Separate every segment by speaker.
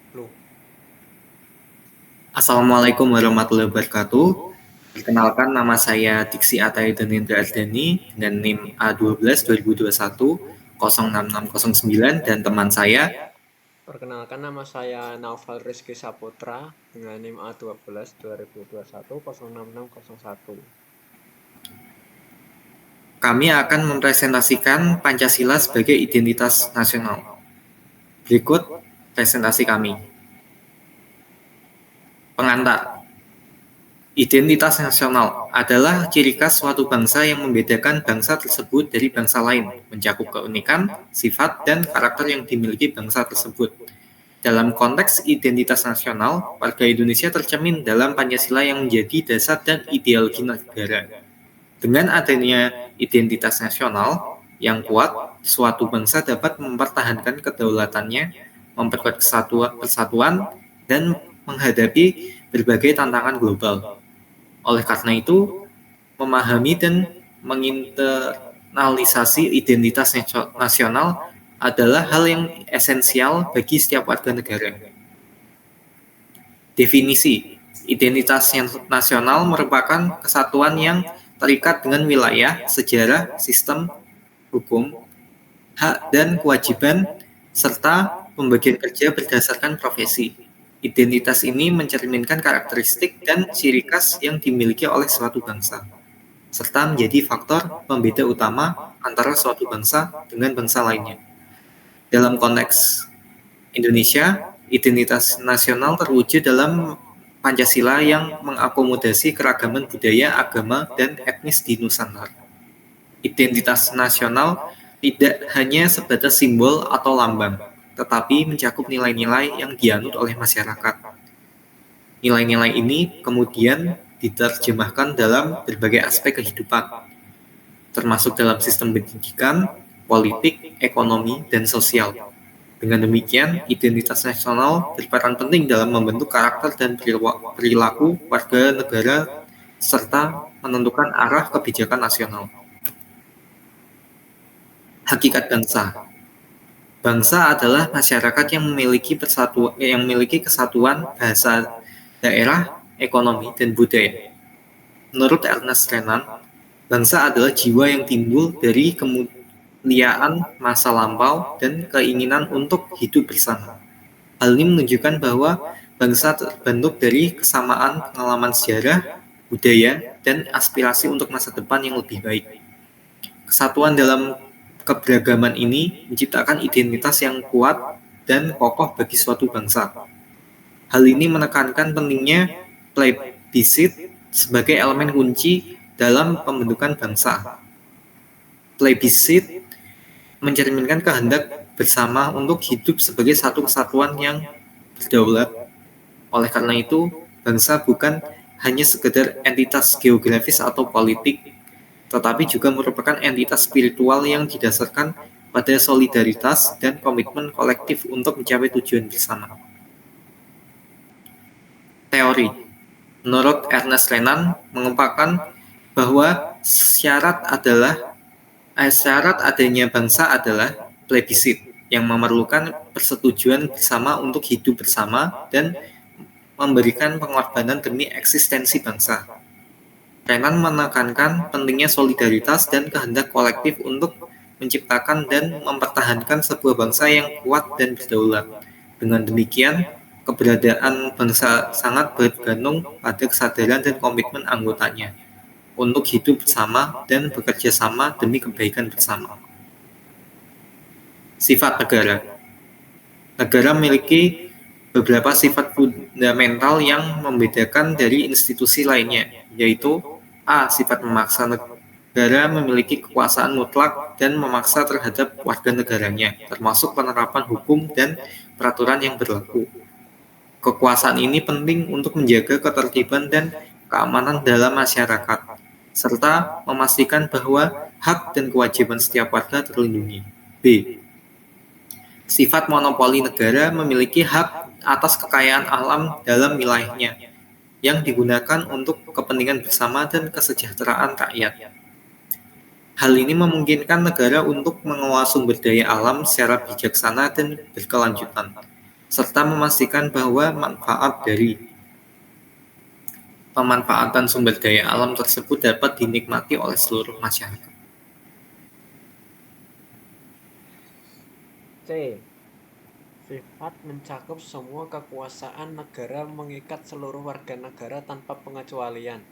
Speaker 1: Loh,
Speaker 2: Assalamualaikum warahmatullahi wabarakatuh. Perkenalkan nama saya Diksi Atayudin Indra Ardani dengan NIM A12 2021 06609 dan teman saya.
Speaker 1: perkenalkan nama saya Naufal Rizky Saputra dengan NIM A12 2021 06601.
Speaker 2: Kami akan mempresentasikan Pancasila sebagai identitas nasional. Berikut presentasi kami. Pengantar. Identitas nasional adalah ciri khas suatu bangsa yang membedakan bangsa tersebut dari bangsa lain, mencakup keunikan, sifat, dan karakter yang dimiliki bangsa tersebut. Dalam konteks identitas nasional, warga Indonesia tercermin dalam Pancasila yang menjadi dasar dan ideologi negara. Dengan adanya identitas nasional yang kuat, suatu bangsa dapat mempertahankan kedaulatannya, memperkuat persatuan, dan menghadapi berbagai tantangan global. Oleh karena itu, memahami dan menginternalisasi identitas nasional adalah hal yang esensial bagi setiap warga negara. Definisi: identitas nasional merupakan kesatuan yang terikat dengan wilayah, sejarah, sistem hukum, hak dan kewajiban, serta pembagian kerja berdasarkan profesi. Identitas ini mencerminkan karakteristik dan ciri khas yang dimiliki oleh suatu bangsa, serta menjadi faktor pembeda utama antara suatu bangsa dengan bangsa lainnya. Dalam konteks Indonesia, identitas nasional terwujud dalam Pancasila yang mengakomodasi keragaman budaya, agama, dan etnis di Nusantara. Identitas nasional tidak hanya sebatas simbol atau lambang, tetapi mencakup nilai-nilai yang dianut oleh masyarakat. Nilai-nilai ini kemudian diterjemahkan dalam berbagai aspek kehidupan, termasuk dalam sistem pendidikan, politik, ekonomi, dan sosial. Dengan demikian, identitas nasional berperan penting dalam membentuk karakter dan perilaku warga negara serta menentukan arah kebijakan nasional. Hakikat bangsa. Bangsa adalah masyarakat yang memiliki kesatuan bahasa daerah, ekonomi, dan budaya. Menurut Ernest Renan, bangsa adalah jiwa yang timbul dari kemuliaan masa lampau dan keinginan untuk hidup bersama. Hal ini menunjukkan bahwa bangsa terbentuk dari kesamaan pengalaman sejarah, budaya, dan aspirasi untuk masa depan yang lebih baik. Kesatuan dalam keberagaman ini menciptakan identitas yang kuat dan kokoh bagi suatu bangsa. Hal ini menekankan pentingnya plebiscit sebagai elemen kunci dalam pembentukan bangsa. Plebiscit mencerminkan kehendak bersama untuk hidup sebagai satu kesatuan yang berdaulat. Oleh karena itu, bangsa bukan hanya sekedar entitas geografis atau politik, tetapi juga merupakan entitas spiritual yang didasarkan pada solidaritas dan komitmen kolektif untuk mencapai tujuan bersama. Teori. Menurut Ernest Renan, mengungkapkan bahwa syarat adanya bangsa adalah plebiscit yang memerlukan persetujuan bersama untuk hidup bersama dan memberikan pengorbanan demi eksistensi bangsa. Renan menekankan pentingnya solidaritas dan kehendak kolektif untuk menciptakan dan mempertahankan sebuah bangsa yang kuat dan berdaulat. Dengan demikian, keberadaan bangsa sangat bergantung pada kesadaran dan komitmen anggotanya untuk hidup bersama dan bekerja sama demi kebaikan bersama. Sifat negara. Negara memiliki beberapa sifat fundamental yang membedakan dari institusi lainnya, yaitu A. Sifat memaksa. Negara memiliki kekuasaan mutlak dan memaksa terhadap warga negaranya, termasuk penerapan hukum dan peraturan yang berlaku. Kekuasaan ini penting untuk menjaga ketertiban dan keamanan dalam masyarakat, serta memastikan bahwa hak dan kewajiban setiap warga terlindungi. B. Sifat monopoli negara memiliki hak atas kekayaan alam dalam wilayahnya, yang digunakan untuk kepentingan bersama dan kesejahteraan rakyat. Hal ini memungkinkan negara untuk mengelola sumber daya alam secara bijaksana dan berkelanjutan. serta memastikan bahwa manfaat dari pemanfaatan sumber daya alam tersebut dapat dinikmati oleh seluruh masyarakat.
Speaker 1: C. Sifat mencakup semua kekuasaan negara mengikat seluruh warga negara tanpa pengecualian.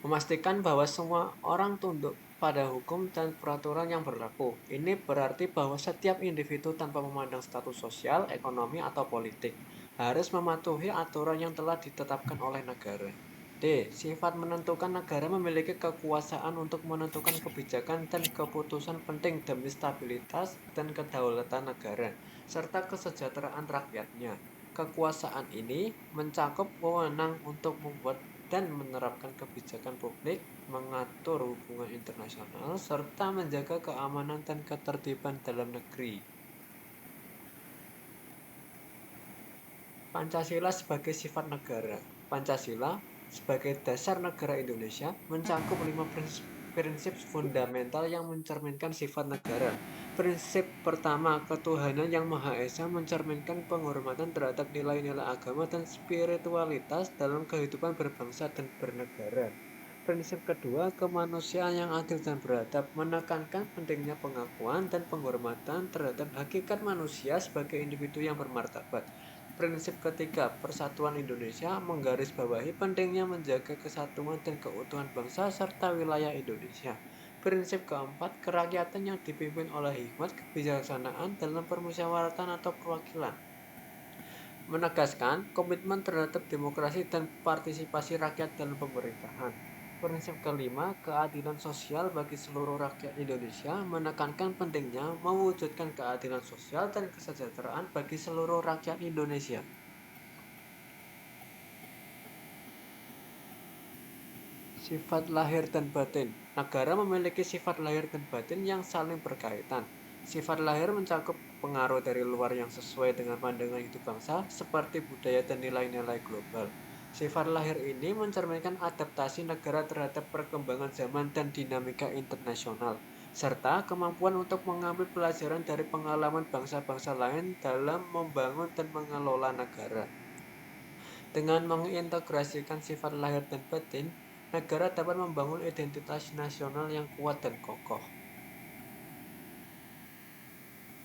Speaker 1: Memastikan bahwa semua orang tunduk pada hukum dan peraturan yang berlaku. Ini berarti bahwa setiap individu tanpa memandang status sosial, ekonomi, atau politik harus mematuhi aturan yang telah ditetapkan oleh negara. D. Sifat menentukan negara memiliki kekuasaan untuk menentukan kebijakan dan keputusan penting demi stabilitas dan kedaulatan negara, serta kesejahteraan rakyatnya. Kekuasaan ini mencakup wewenang untuk membuat dan menerapkan kebijakan publik, mengatur hubungan internasional, serta menjaga keamanan dan ketertiban dalam negeri. Pancasila sebagai sifat negara. Pancasila sebagai dasar negara Indonesia mencakup 5 prinsip fundamental yang mencerminkan sifat negara. Prinsip pertama, ketuhanan yang Maha Esa mencerminkan penghormatan terhadap nilai-nilai agama dan spiritualitas dalam kehidupan berbangsa dan bernegara. Prinsip kedua, kemanusiaan yang adil dan beradab menekankan pentingnya pengakuan dan penghormatan terhadap hakikat manusia sebagai individu yang bermartabat. Prinsip ketiga, persatuan Indonesia menggarisbawahi pentingnya menjaga kesatuan dan keutuhan bangsa serta wilayah Indonesia. Prinsip keempat, kerakyatan yang dipimpin oleh hikmat kebijaksanaan dalam permusyawaratan atau perwakilan. Menegaskan komitmen terhadap demokrasi dan partisipasi rakyat dalam pemerintahan. Prinsip kelima, keadilan sosial bagi seluruh rakyat Indonesia menekankan pentingnya mewujudkan keadilan sosial dan kesejahteraan bagi seluruh rakyat Indonesia. Sifat lahir dan batin. Negara memiliki sifat lahir dan batin yang saling berkaitan. Sifat lahir mencakup pengaruh dari luar yang sesuai dengan pandangan hidup bangsa, seperti budaya dan nilai-nilai global. Sifat lahir ini mencerminkan adaptasi negara terhadap perkembangan zaman dan dinamika internasional, serta kemampuan untuk mengambil pelajaran dari pengalaman bangsa-bangsa lain dalam membangun dan mengelola negara. Dengan mengintegrasikan sifat lahir dan batin, negara dapat membangun identitas nasional yang kuat dan kokoh.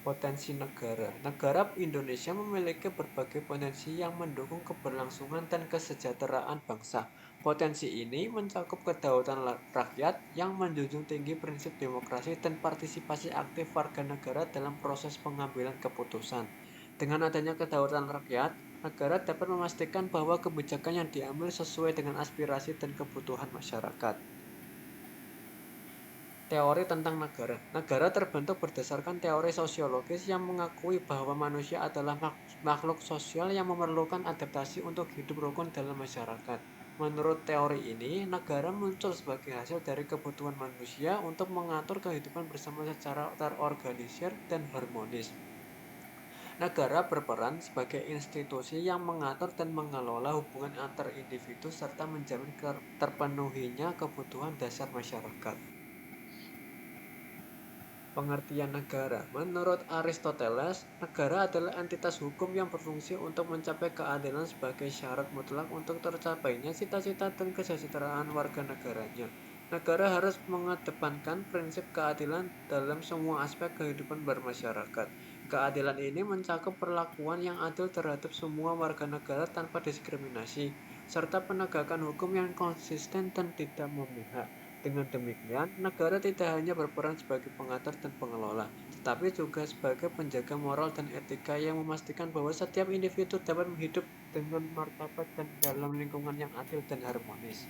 Speaker 1: Potensi negara. Negara Indonesia memiliki berbagai potensi yang mendukung keberlangsungan dan kesejahteraan bangsa. Potensi ini mencakup kedaulatan rakyat yang menjunjung tinggi prinsip demokrasi dan partisipasi aktif warga negara dalam proses pengambilan keputusan. Dengan adanya kedaulatan rakyat, negara dapat memastikan bahwa kebijakan yang diambil sesuai dengan aspirasi dan kebutuhan masyarakat. Teori tentang negara. Negara terbentuk berdasarkan teori sosiologis yang mengakui bahwa manusia adalah makhluk sosial yang memerlukan adaptasi untuk hidup rukun dalam masyarakat. Menurut teori ini, negara muncul sebagai hasil dari kebutuhan manusia untuk mengatur kehidupan bersama secara terorganisir dan harmonis. Negara berperan sebagai institusi yang mengatur dan mengelola hubungan antar individu serta menjamin terpenuhinya kebutuhan dasar masyarakat. Pengertian negara. Menurut Aristoteles, negara adalah entitas hukum yang berfungsi untuk mencapai keadilan sebagai syarat mutlak untuk tercapainya cita-cita dan kesejahteraan warga negaranya. Negara harus mengedepankan prinsip keadilan dalam semua aspek kehidupan bermasyarakat. Keadilan ini mencakup perlakuan yang adil terhadap semua warga negara tanpa diskriminasi, serta penegakan hukum yang konsisten dan tidak memihak. Dengan demikian, negara tidak hanya berperan sebagai pengatur dan pengelola, tetapi juga sebagai penjaga moral dan etika yang memastikan bahwa setiap individu dapat hidup dengan martabat dan dalam lingkungan yang adil dan harmonis.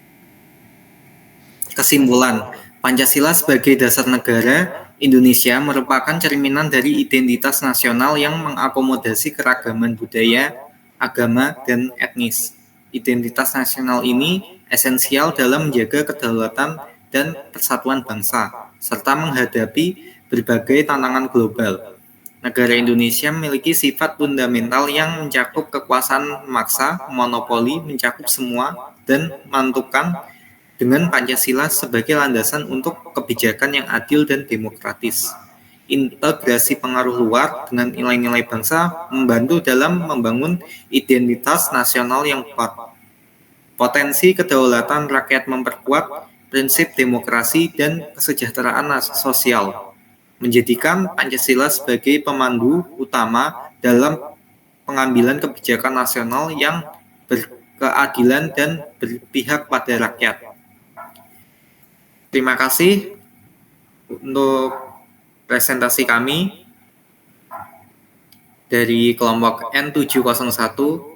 Speaker 2: Kesimpulan, Pancasila sebagai dasar negara Indonesia merupakan cerminan dari identitas nasional yang mengakomodasi keragaman budaya, agama, dan etnis. Identitas nasional ini esensial dalam menjaga kedaulatan dan persatuan bangsa, serta menghadapi berbagai tantangan global. Negara Indonesia memiliki sifat fundamental yang mencakup kekuasaan memaksa, monopoli, mencakup semua, dan menentukan dengan Pancasila sebagai landasan untuk kebijakan yang adil dan demokratis. integrasi pengaruh luar dengan nilai-nilai bangsa membantu dalam membangun identitas nasional yang kuat. Potensi kedaulatan rakyat memperkuat prinsip demokrasi dan kesejahteraan sosial, menjadikan Pancasila sebagai pemandu utama dalam pengambilan kebijakan nasional yang berkeadilan dan berpihak pada rakyat. Terima kasih untuk presentasi kami dari kelompok N701